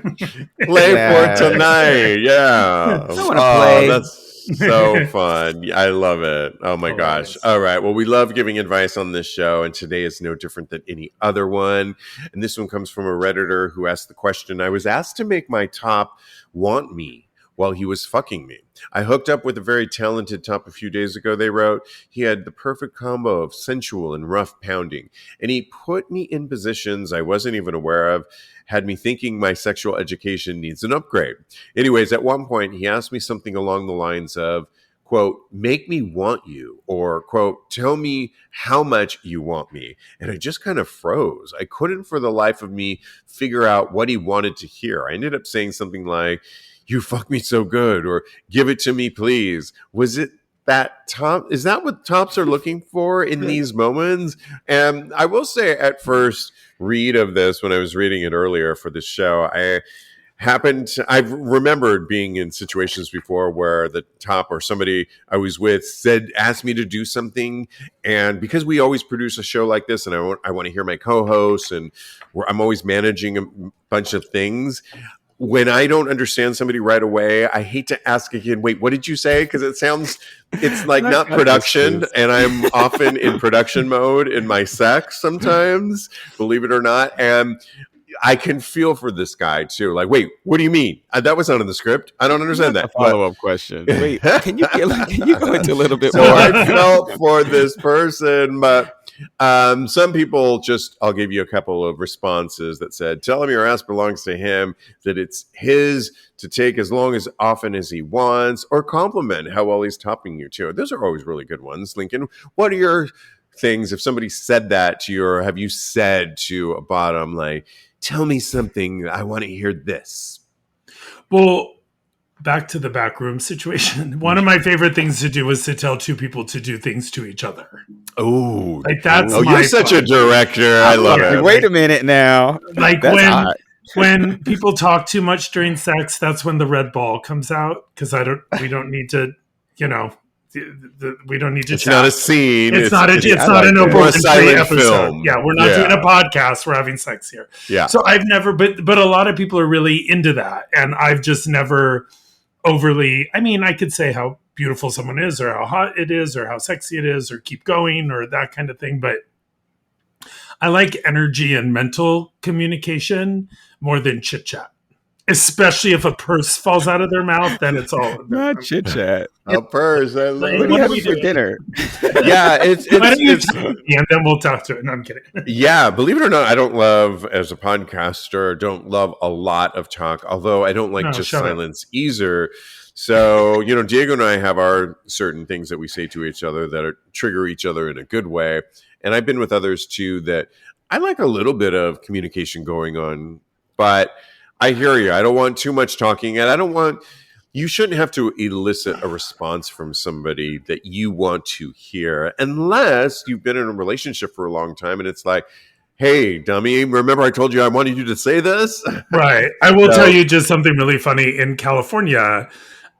Fort tonight. Yeah. I want to play. That's so fun. I love it. Oh my gosh. All right. Well, we love giving advice on this show, and today is no different than any other one. And this one comes from a Redditor who asked the question: I was asked to make my top want me while he was fucking me. I hooked up with a very talented top a few days ago, they wrote. He had the perfect combo of sensual and rough pounding, and he put me in positions I wasn't even aware of, had me thinking my sexual education needs an upgrade. Anyways, at one point, he asked me something along the lines of, quote, make me want you, or, quote, tell me how much you want me. And I just kind of froze. I couldn't for the life of me figure out what he wanted to hear. I ended up saying something like, you fuck me so good, or give it to me, please. Was it that top? Is that what tops are looking for in these moments? And I will say, at first read of this, when I was reading it earlier for this show, I've remembered being in situations before where the top or somebody I was with asked me to do something. And because we always produce a show like this, and I want to hear my co-hosts, and I'm always managing a bunch of things. When I don't understand somebody right away, I hate to ask again, wait, what did you say? Because it's like not production. And I'm often in production mode in my sex sometimes, believe it or not. And I can feel for this guy too. Like, wait, what do you mean? That was not in the script. I don't understand that. Follow-up question. Wait, can you go into a little bit more? I felt for this person, but Some people just, I'll give you a couple of responses that said, tell him your ass belongs to him, that it's his to take as long as often as he wants, or compliment how well he's topping you too. Those are always really good ones. Lincoln, what are your things if somebody said that to you, or have you said to a bottom, like, tell me something, I want to hear this? Well, back to the backroom situation. One of my favorite things to do was to tell two people to do things to each other. Oh, like that's you're such a director. I love it. Wait a minute now. Like when people talk too much during sex, that's when the red ball comes out, because we don't need to, we don't need to. It's not a scene. It's not an Oprah Winfrey episode. Film. Yeah, we're not doing a podcast. We're having sex here. Yeah. So I've never, but a lot of people are really into that, and I've just never overly. I mean, I could say how beautiful someone is, or how hot it is, or how sexy it is, or keep going, or that kind of thing. But I like energy and mental communication more than chit chat. Especially if a purse falls out of their mouth, then it's all not chit chat. A purse. I love what are you having for dinner? Yeah, it's and then we'll talk to it. No, I'm kidding. Yeah, believe it or not, I don't love, as a podcaster, don't love a lot of talk. Although I don't like silence either. So Diego and I have our certain things that we say to each other that trigger each other in a good way, and I've been with others too that I like a little bit of communication going on, but I hear you. I don't want too much talking, and you shouldn't have to elicit a response from somebody that you want to hear unless you've been in a relationship for a long time and it's like, hey, dummy, remember I told you I wanted you to say this? Right. I will tell you just something really funny. In California,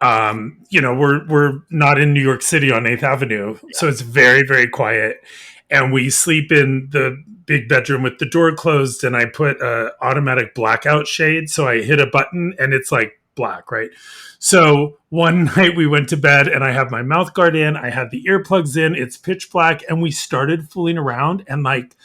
we're not in New York City on 8th Avenue, so it's very, very quiet. And we sleep in the big bedroom with the door closed, and I put a automatic blackout shade. So I hit a button and it's like black, right? So one night we went to bed and I have my mouth guard in, I had the earplugs in, it's pitch black, and we started fooling around, and like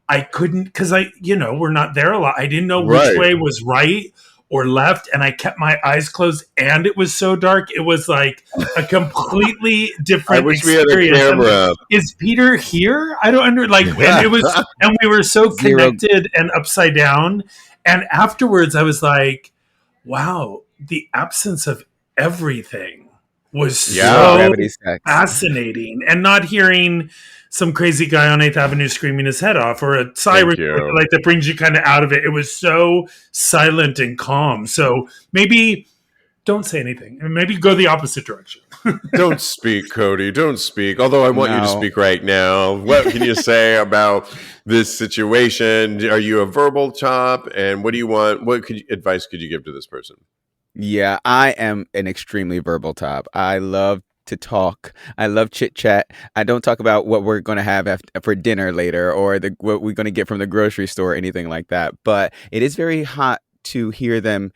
I couldn't, because we're not there a lot. I didn't know which way was right or left, and I kept my eyes closed, and it was so dark. It was like a completely different I wish experience. We had a camera. Is Peter here? I don't and it was, and we were so connected and upside down. And afterwards, I was like, wow, the absence of everything was so fascinating, and not hearing some crazy guy on 8th Avenue screaming his head off, or a siren like that brings you kind of out of it. It was so silent and calm. So maybe don't say anything, and maybe go the opposite direction. Don't speak, Cody. Don't speak. Although I want you to speak right now. What can you say about this situation? Are you a verbal top? And what do you want? What advice could you give to this person? Yeah, I am an extremely verbal top. I love to talk. I love chit chat. I don't talk about what we're going to have for dinner later, or what we're going to get from the grocery store, or anything like that. But it is very hot to hear them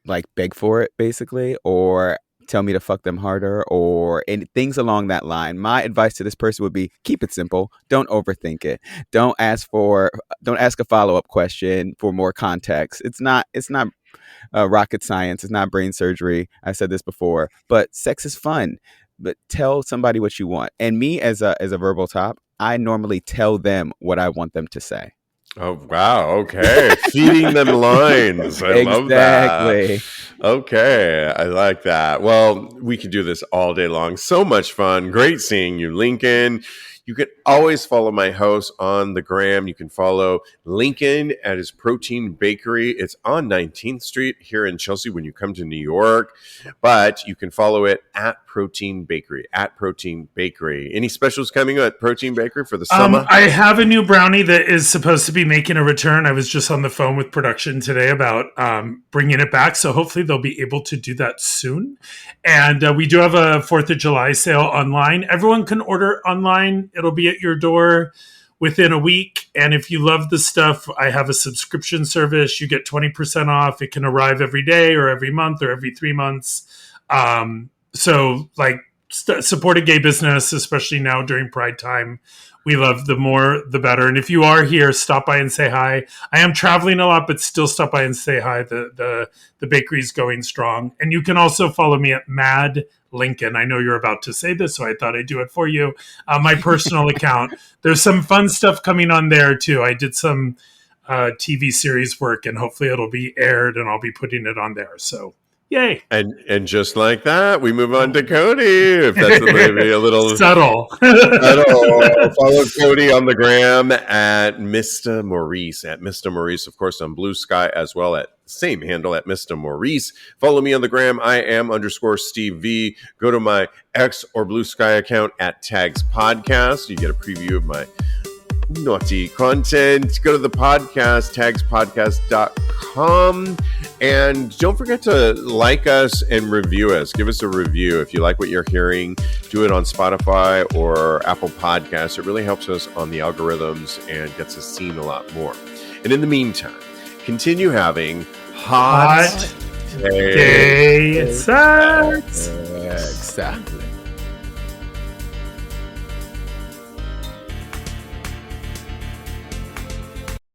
like beg for it, basically, or tell me to fuck them harder, or things along that line. My advice to this person would be, keep it simple. Don't overthink it. Don't ask a follow-up question for more context. It's not rocket science. It's not brain surgery. I said this before, but sex is fun. But tell somebody what you want. And me, as a verbal top, I normally tell them what I want them to say. Oh, wow. Okay. Feeding them lines. I love that. Okay. I like that. Well, we could do this all day long. So much fun. Great seeing you, Lincoln. You can always follow my host on the gram. You can follow Lincoln at his Protein Bakery. It's on 19th Street here in Chelsea when you come to New York. But you can follow it at Protein Bakery, Any specials coming at Protein Bakery for the summer? I have a new brownie that is supposed to be making a return. I was just on the phone with production today about bringing it back. So hopefully they'll be able to do that soon. And we do have a 4th of July sale online. Everyone can order online. It'll be at your door within a week. And if you love the stuff, I have a subscription service. You get 20% off. It can arrive every day or every month or every 3 months. So support a gay business, especially now during Pride time. We love the more, the better. And if you are here, stop by and say hi. I am traveling a lot, but still stop by and say hi. The bakery's going strong. And you can also follow me at Mad Lincoln. I know you're about to say this, so I thought I'd do it for you. My personal account. There's some fun stuff coming on there too. I did some TV series work, and hopefully it'll be aired, and I'll be putting it on there. So. Yay. And just like that, we move on to Cody. If that's maybe a little subtle. Follow Cody on the gram at Mr. Maurice. At Mr. Maurice, of course, on Blue Sky as well at same handle at Mr. Maurice. Follow me on the gram. I am _Steve V. Go to my X or Blue Sky account at Tags Podcast. You get a preview of my naughty content. Go to the podcast, tagspodcast.com, and don't forget to like us and review us. Give us a review if you like what you're hearing. Do it on Spotify or Apple Podcasts. It really helps us on the algorithms and gets us seen a lot more. And in the meantime, continue having hot day sex. Exactly.